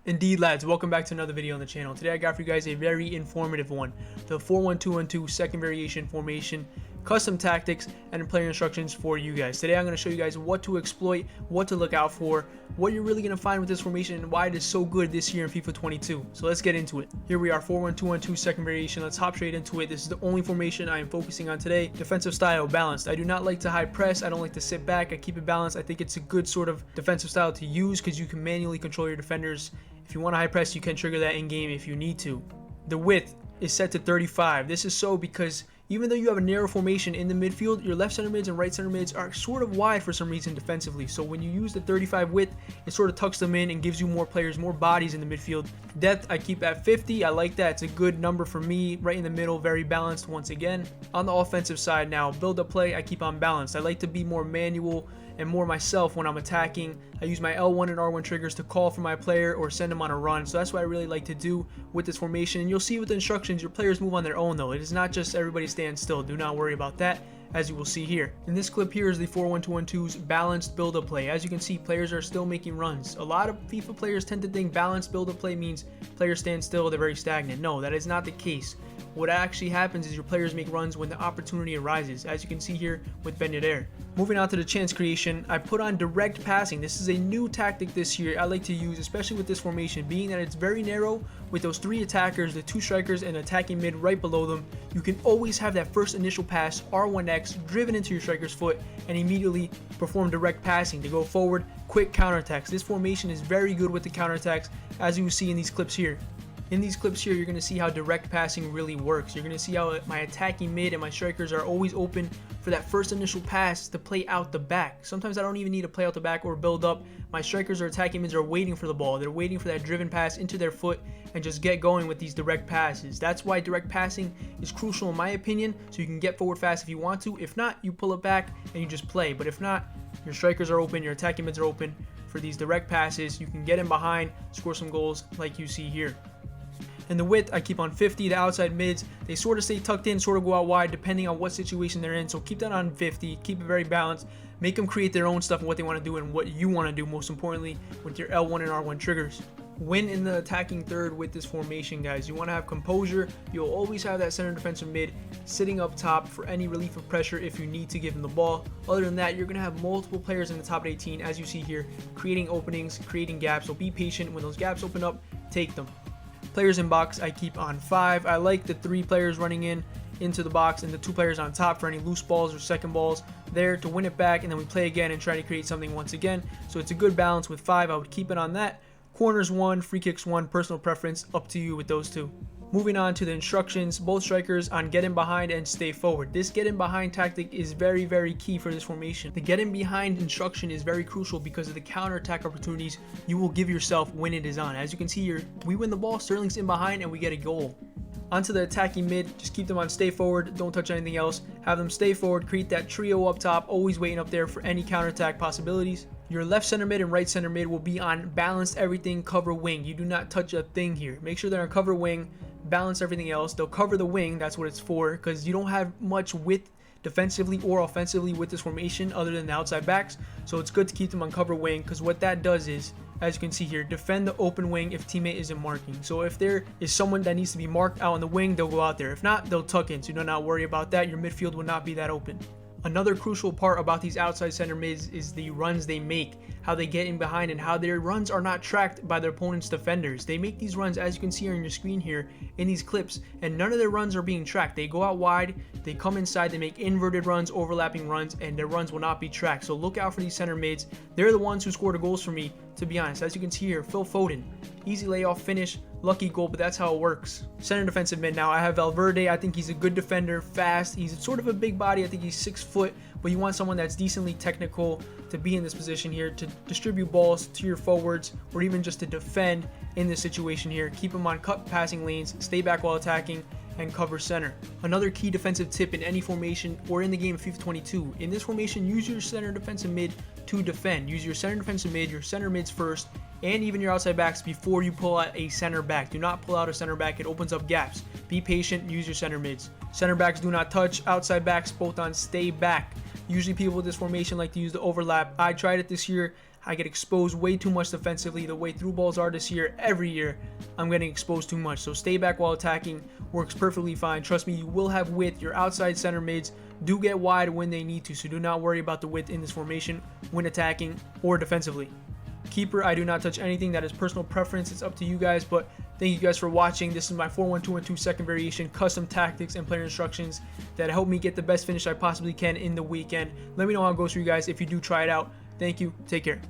Indeed, lads, welcome back to another video on the channel. Today I got for you guys a very informative one, the 4-1-2-1-2 second variation formation, custom tactics, and player instructions for you guys. Today I'm going to show you guys what to exploit, what to look out for, what you're really going to find with this formation, and why it is so good this year in FIFA 22. So let's get into it. Here we are, 4-1-2-1-2 second variation. Let's hop straight into it. This is the only formation I am focusing on today. Defensive style, balanced. I do not like to high press. I don't like to sit back. I keep it balanced. I think it's a good sort of defensive style to use because you can manually control your defenders. If you want to high press, you can trigger that in game if you need to. The width is set to 35. This is so because even though you have a narrow formation in the midfield, your left center mids and right center mids are sort of wide for some reason defensively. So when you use the 35 width, it sort of tucks them in and gives you more players, more bodies in the midfield. Depth, I keep at 50. I like that. It's a good number for me. Right in the middle, very balanced once again. On the offensive side now, build up play, I keep on balanced. I like to be more manual and more myself when I'm attacking. I use my L1 and R1 triggers to call for my player or send them on a run. So that's what I really like to do with this formation. And you'll see with the instructions, your players move on their own though. It is not just everybody stand still. Do not worry about that, as you will see here. In this clip here is the 4-1-2-1-2's balanced build-up play. As you can see, players are still making runs. A lot of FIFA players tend to think balanced build-up play means players stand still, they're very stagnant. No, that is not the case. What actually happens is your players make runs when the opportunity arises, as you can see here with FIVERR. Moving on to the chance creation, I put on direct passing. This is a new tactic this year I like to use, especially with this formation, being that it's very narrow with those three attackers, the two strikers, and attacking mid right below them. You can always have that first initial pass, R1X, driven into your striker's foot, and immediately perform direct passing to go forward, quick counterattacks. This formation is very good with the counterattacks, as you will see in these clips here. In these clips here, you're going to see how direct passing really works. You're going to see how my attacking mid and my strikers are always open for that first initial pass to play out the back. Sometimes I don't even need to play out the back or build up. My strikers or attacking mids are waiting for the ball. They're waiting for that driven pass into their foot and just get going with these direct passes. That's why direct passing is crucial in my opinion, so you can get forward fast if you want to. If not, you pull it back and you just play. But if not, your strikers are open, your attacking mids are open for these direct passes. You can get in behind, score some goals like you see here. And the width, I keep on 50. The outside mids, they sort of stay tucked in, sort of go out wide depending on what situation they're in. So keep that on 50. Keep it very balanced. Make them create their own stuff and what they want to do and what you want to do, most importantly, with your L1 and R1 triggers. Win in the attacking third with this formation, guys. You want to have composure. You'll always have that center defensive mid sitting up top for any relief of pressure if you need to give him the ball. Other than that, you're going to have multiple players in the top 18, as you see here, creating openings, creating gaps. So be patient. When those gaps open up, take them. Players in box, I keep on 5. I like the 3 players running into the box and the 2 players on top for any loose balls or second balls there to win it back, and then we play again and try to create something once again. So it's a good balance with 5. I would keep it on that. Corners 1, free kicks 1, personal preference, up to you with those 2. Moving on to the instructions, both strikers on get in behind and stay forward. This get in behind tactic is very, very key for this formation. The get in behind instruction is very crucial because of the counter-attack opportunities you will give yourself when it is on. As you can see here, we win the ball, Sterling's in behind, and we get a goal. Onto the attacking mid, just keep them on stay forward, don't touch anything else. Have them stay forward, create that trio up top, always waiting up there for any counterattack possibilities. Your left center mid and right center mid will be on balanced everything, cover wing. You do not touch a thing here. Make sure they're on cover wing, balance everything else. They'll cover the wing, that's what it's for, because you don't have much width defensively or offensively with this formation other than the outside backs. So it's good to keep them on cover wing, because what that does is, as you can see here, defend the open wing if teammate isn't marking. So if there is someone that needs to be marked out on the wing, they'll go out there. If not, they'll tuck in, so do not worry about that. Your midfield will not be that open. Another crucial part about these outside center mids is the runs they make, how they get in behind, and how their runs are not tracked by their opponent's defenders. They make these runs, as you can see on your screen here in these clips, and none of their runs are being tracked. They go out wide, they come inside, they make inverted runs, overlapping runs, and their runs will not be tracked. So look out for these center mids. They're the ones who scored the goals for me, to be honest. As you can see here, Phil Foden, easy layoff finish, lucky goal, but that's how it works. Center defensive mid now, I have Valverde. I think he's a good defender, fast. He's sort of a big body. I think he's 6 foot, but you want someone that's decently technical to be in this position here, to distribute balls to your forwards, or even just to defend in this situation here. Keep them on cut passing lanes, stay back while attacking, and cover center. Another key defensive tip in any formation or in the game of FIFA 22, in this formation, use your center defensive mid to defend. Use your center defensive mid, your center mids first, and even your outside backs before you pull out a center back. Do not pull out a center back, it opens up gaps. Be patient, use your center mids. Center backs do not touch, outside backs both on stay back. Usually people with this formation like to use the overlap. I tried it this year. I get exposed way too much defensively. The way through balls are this year, every year, I'm getting exposed too much. So stay back while attacking works perfectly fine. Trust me, you will have width. Your outside center mids do get wide when they need to, so do not worry about the width in this formation when attacking or defensively. Keeper, I do not touch anything. That is personal preference. It's up to you guys, but thank you guys for watching. This is my 4-1-2-1-2 second variation, custom tactics and player instructions that help me get the best finish I possibly can in the weekend. Let me know how it goes for you guys if you do try it out. Thank you. Take care.